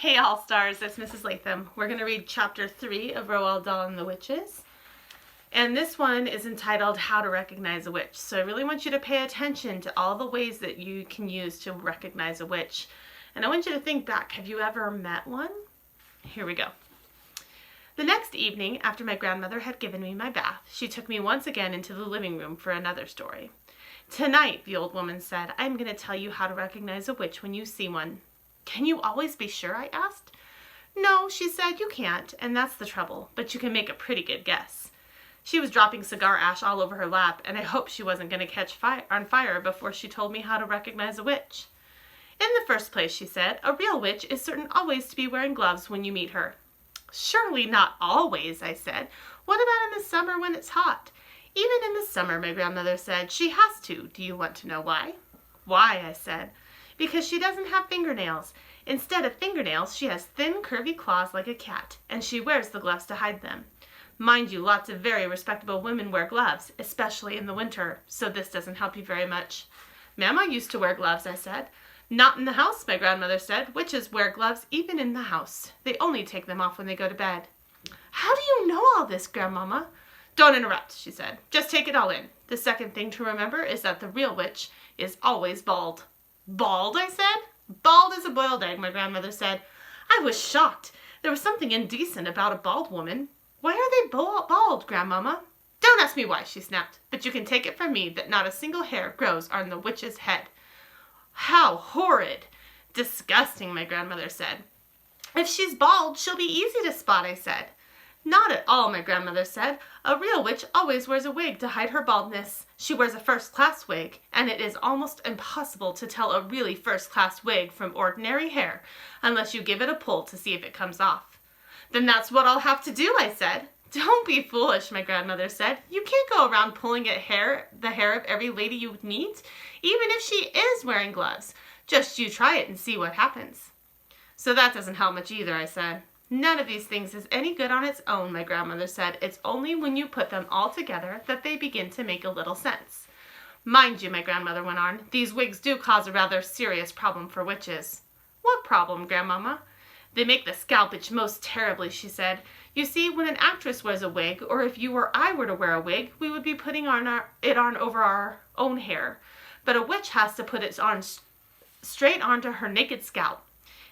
Hey All-Stars, it's Mrs. Latham. We're going to read Chapter 3 of Roald Dahl and the Witches. And this one is entitled How to Recognize a Witch. So I really want you to pay attention to all the ways that you can use to recognize a witch. And I want you to think back, have you ever met one? Here we go. The next evening, after my grandmother had given me my bath, she took me once again into the living room for another story. Tonight, the old woman said, I'm going to tell you how to recognize a witch when you see one. Can you always be sure? I asked. No, she said, you can't, and that's the trouble, but you can make a pretty good guess. She was dropping cigar ash all over her lap, and I hoped she wasn't going to catch on fire before she told me how to recognize a witch. In the first place, she said, a real witch is certain always to be wearing gloves when you meet her. Surely not always, I said. What about in the summer when it's hot? Even in the summer, my grandmother said, she has to. Do you want to know why? Why, I said. Because she doesn't have fingernails. Instead of fingernails, she has thin, curvy claws like a cat, and she wears the gloves to hide them. Mind you, lots of very respectable women wear gloves, especially in the winter, so this doesn't help you very much. Mama used to wear gloves, I said. Not in the house, my grandmother said. Witches wear gloves even in the house. They only take them off when they go to bed. How do you know all this, Grandmama? Don't interrupt, she said. Just take it all in. The second thing to remember is that the real witch is always bald. Bald, I said. Bald as a boiled egg, my grandmother said. I was shocked. There was something indecent about a bald woman. Why are they bald, Grandmama? Don't ask me why, she snapped, but you can take it from me that not a single hair grows on the witch's head. How horrid! Disgusting, my grandmother said. If she's bald, she'll be easy to spot, I said. Not at all, my grandmother said. A real witch always wears a wig to hide her baldness. She wears a first-class wig, and it is almost impossible to tell a really first-class wig from ordinary hair unless you give it a pull to see if it comes off. Then that's what I'll have to do, I said. Don't be foolish, my grandmother said. You can't go around pulling at the hair of every lady you meet, even if she is wearing gloves. Just you try it and see what happens. So that doesn't help much either, I said. None of these things is any good on its own, my grandmother said. It's only when you put them all together that they begin to make a little sense. Mind you, my grandmother went on, these wigs do cause a rather serious problem for witches. What problem, Grandmama? They make the scalp itch most terribly, she said. You see, when an actress wears a wig, or if you or I were to wear a wig, we would be putting it on over our own hair. But a witch has to put it on straight onto her naked scalp.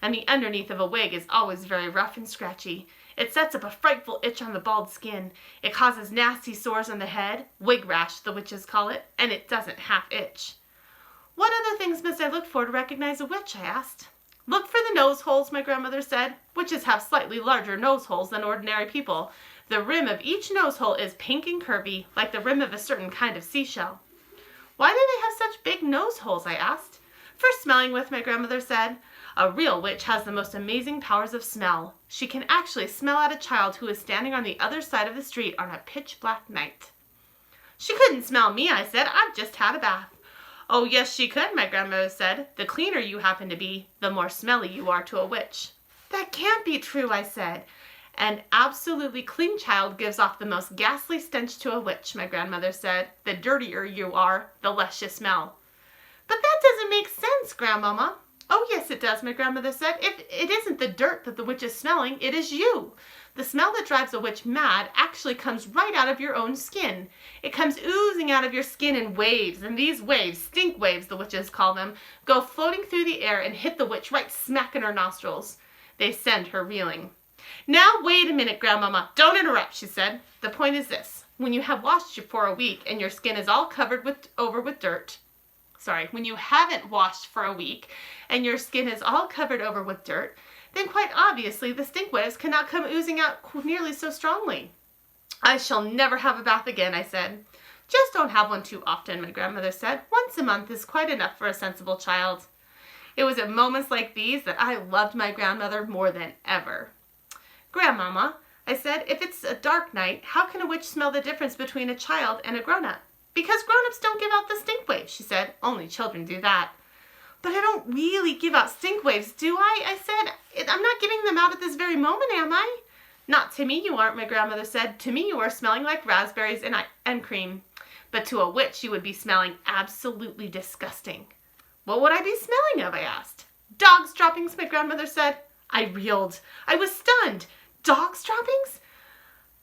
And the underneath of a wig is always very rough and scratchy. It sets up a frightful itch on the bald skin. It causes nasty sores on the head, wig rash the witches call it, and it doesn't half itch. What other things must I look for to recognize a witch, I asked. Look for the nose holes, my grandmother said. Witches have slightly larger nose holes than ordinary people. The rim of each nose hole is pink and curvy, like the rim of a certain kind of seashell. Why do they have such big nose holes, I asked. For smelling with, my grandmother said. A real witch has the most amazing powers of smell. She can actually smell out a child who is standing on the other side of the street on a pitch-black night. She couldn't smell me, I said. I've just had a bath. Oh, yes, she could, my grandmother said. The cleaner you happen to be, the more smelly you are to a witch. That can't be true, I said. An absolutely clean child gives off the most ghastly stench to a witch, my grandmother said. The dirtier you are, the less you smell. But that doesn't make sense, Grandmama. Oh, yes, it does, my grandmother said. If it isn't the dirt that the witch is smelling, it is you. The smell that drives a witch mad actually comes right out of your own skin. It comes oozing out of your skin in waves, and these waves, stink waves the witches call them, go floating through the air and hit the witch right smack in her nostrils. They send her reeling. Now, wait a minute, Grandmama. Don't interrupt, she said. The point is this. When you have washed for a week and your skin is all covered over with dirt, when you haven't washed for a week and your skin is all covered over with dirt, then quite obviously the stink waves cannot come oozing out nearly so strongly. I shall never have a bath again, I said. Just don't have one too often, my grandmother said. Once a month is quite enough for a sensible child. It was at moments like these that I loved my grandmother more than ever. Grandmama, I said, if it's a dark night, how can a witch smell the difference between a child and a grown-up? Because grown-ups don't give out the stink waves, she said. Only children do that. But I don't really give out stink waves, do I? I said, I'm not giving them out at this very moment, am I? Not to me you aren't, my grandmother said. To me you are smelling like raspberries and cream. But to a witch you would be smelling absolutely disgusting. What would I be smelling of, I asked. Dog's droppings, my grandmother said. I reeled. I was stunned. Dog's droppings?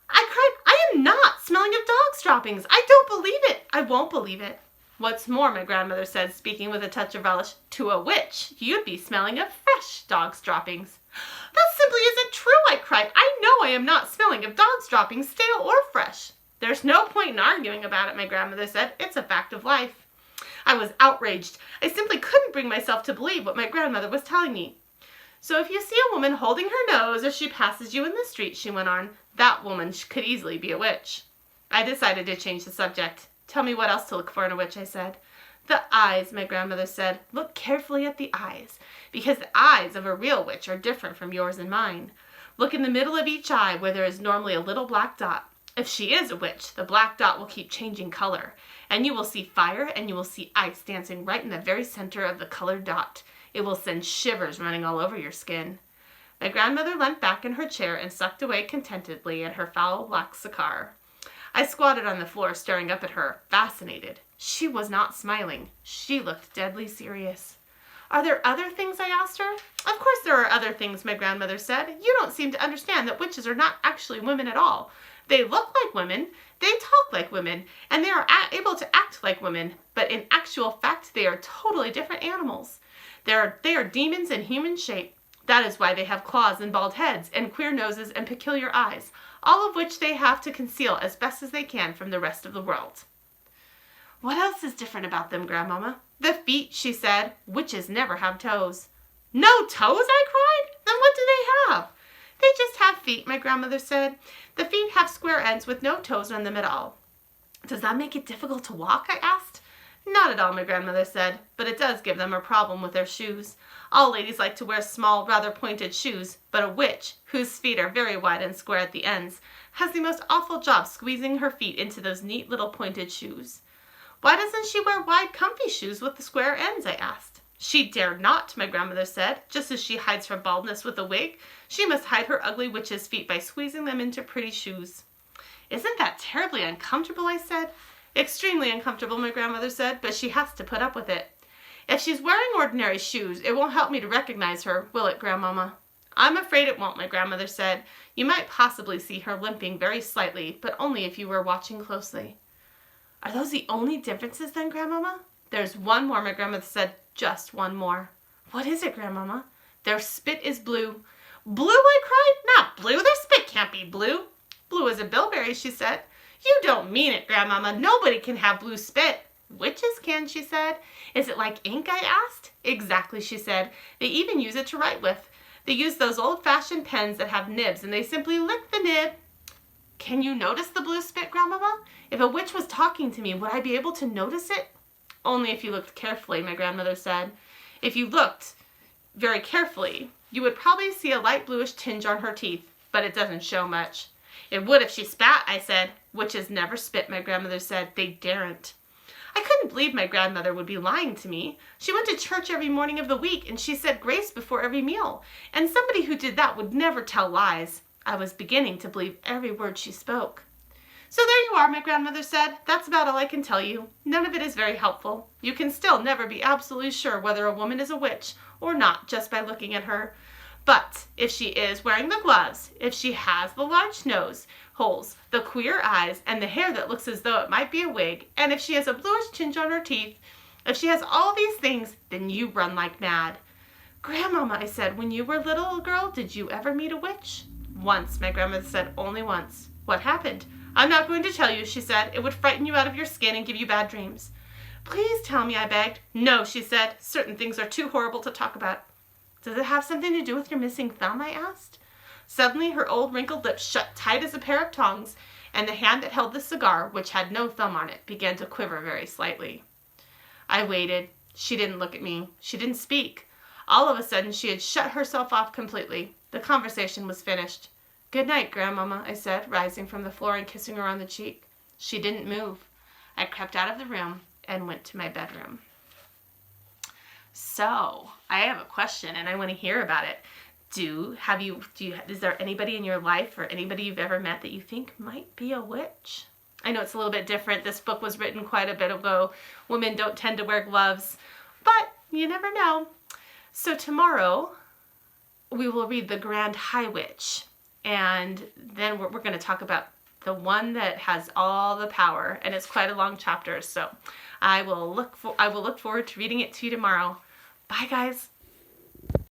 I cried, I am not smelling of dog's droppings. I don't believe it. I won't believe it. What's more, my grandmother said, speaking with a touch of relish, to a witch, you'd be smelling of fresh dog's droppings. That simply isn't true, I cried. I know I am not smelling of dog's droppings, stale or fresh. There's no point in arguing about it, my grandmother said. It's a fact of life. I was outraged. I simply couldn't bring myself to believe what my grandmother was telling me. So if you see a woman holding her nose as she passes you in the street, she went on, that woman could easily be a witch. I decided to change the subject. Tell me what else to look for in a witch, I said. The eyes, my grandmother said. Look carefully at the eyes, because the eyes of a real witch are different from yours and mine. Look in the middle of each eye where there is normally a little black dot. If she is a witch, the black dot will keep changing color, and you will see fire and you will see ice dancing right in the very center of the colored dot. It will send shivers running all over your skin. My grandmother leant back in her chair and sucked away contentedly at her foul black cigar. I squatted on the floor, staring up at her, fascinated. She was not smiling. She looked deadly serious. Are there other things? I asked her. Of course there are other things, my grandmother said. You don't seem to understand that witches are not actually women at all. They look like women, they talk like women, and they are able to act like women, but in actual fact they are totally different animals. They are demons in human shape. That is why they have claws and bald heads and queer noses and peculiar eyes, all of which they have to conceal as best as they can from the rest of the world. What else is different about them, Grandmama? The feet, she said. Witches never have toes. No toes, I cried. Then what do they have? They just have feet, my grandmother said. The feet have square ends with no toes on them at all. Does that make it difficult to walk? I asked. Not at all, my grandmother said, but it does give them a problem with their shoes. All ladies like to wear small, rather pointed shoes, but a witch, whose feet are very wide and square at the ends, has the most awful job squeezing her feet into those neat little pointed shoes. Why doesn't she wear wide, comfy shoes with the square ends? I asked. She dare not, my grandmother said. Just as she hides her baldness with a wig, she must hide her ugly witch's feet by squeezing them into pretty shoes. Isn't that terribly uncomfortable? I said. Extremely uncomfortable, my grandmother said, but she has to put up with it. If she's wearing ordinary shoes, it won't help me to recognize her, will it, Grandmama? I'm afraid it won't, my grandmother said. You might possibly see her limping very slightly, but only if you were watching closely. Are those the only differences then, Grandmama? There's one more, my grandmother said. Just one more. What is it, Grandmama? Their spit is blue. Blue, I cried. Not blue. Their spit can't be blue. Blue as a bilberry, she said. You don't mean it, Grandmama. Nobody can have blue spit. Witches can, she said. Is it like ink, I asked. Exactly, she said. They even use it to write with. They use those old-fashioned pens that have nibs, and they simply lick the nib. Can you notice the blue spit, Grandmama? If a witch was talking to me, would I be able to notice it? Only if you looked carefully, my grandmother said. If you looked very carefully, you would probably see a light bluish tinge on her teeth, but it doesn't show much. It would if she spat, I said. Witches never spit, my grandmother said. They daren't. I couldn't believe my grandmother would be lying to me. She went to church every morning of the week, and she said grace before every meal. And somebody who did that would never tell lies. I was beginning to believe every word she spoke. So there you are, my grandmother said. That's about all I can tell you. None of it is very helpful. You can still never be absolutely sure whether a woman is a witch or not just by looking at her. But if she is wearing the gloves, if she has the large nose holes, the queer eyes, and the hair that looks as though it might be a wig, and if she has a bluish tinge on her teeth, if she has all these things, then you run like mad. Grandmama, I said, when you were a little girl, did you ever meet a witch? Once, my grandmother said, only once. What happened? I'm not going to tell you, she said. It would frighten you out of your skin and give you bad dreams. Please tell me, I begged. No, she said. Certain things are too horrible to talk about. Does it have something to do with your missing thumb? I asked. Suddenly, her old wrinkled lips shut tight as a pair of tongs, and the hand that held the cigar, which had no thumb on it, began to quiver very slightly. I waited. She didn't look at me. She didn't speak. All of a sudden, she had shut herself off completely. The conversation was finished. Good night, Grandmama, I said, rising from the floor and kissing her on the cheek. She didn't move. I crept out of the room and went to my bedroom. So, I have a question and I want to hear about it. Is there anybody in your life or anybody you've ever met that you think might be a witch? I know it's a little bit different. This book was written quite a bit ago. Women don't tend to wear gloves, but you never know. So tomorrow, we will read The Grand High Witch. And then we're going to talk about the one that has all the power. And it's quite a long chapter. So I will look forward to reading it to you tomorrow. Bye, guys.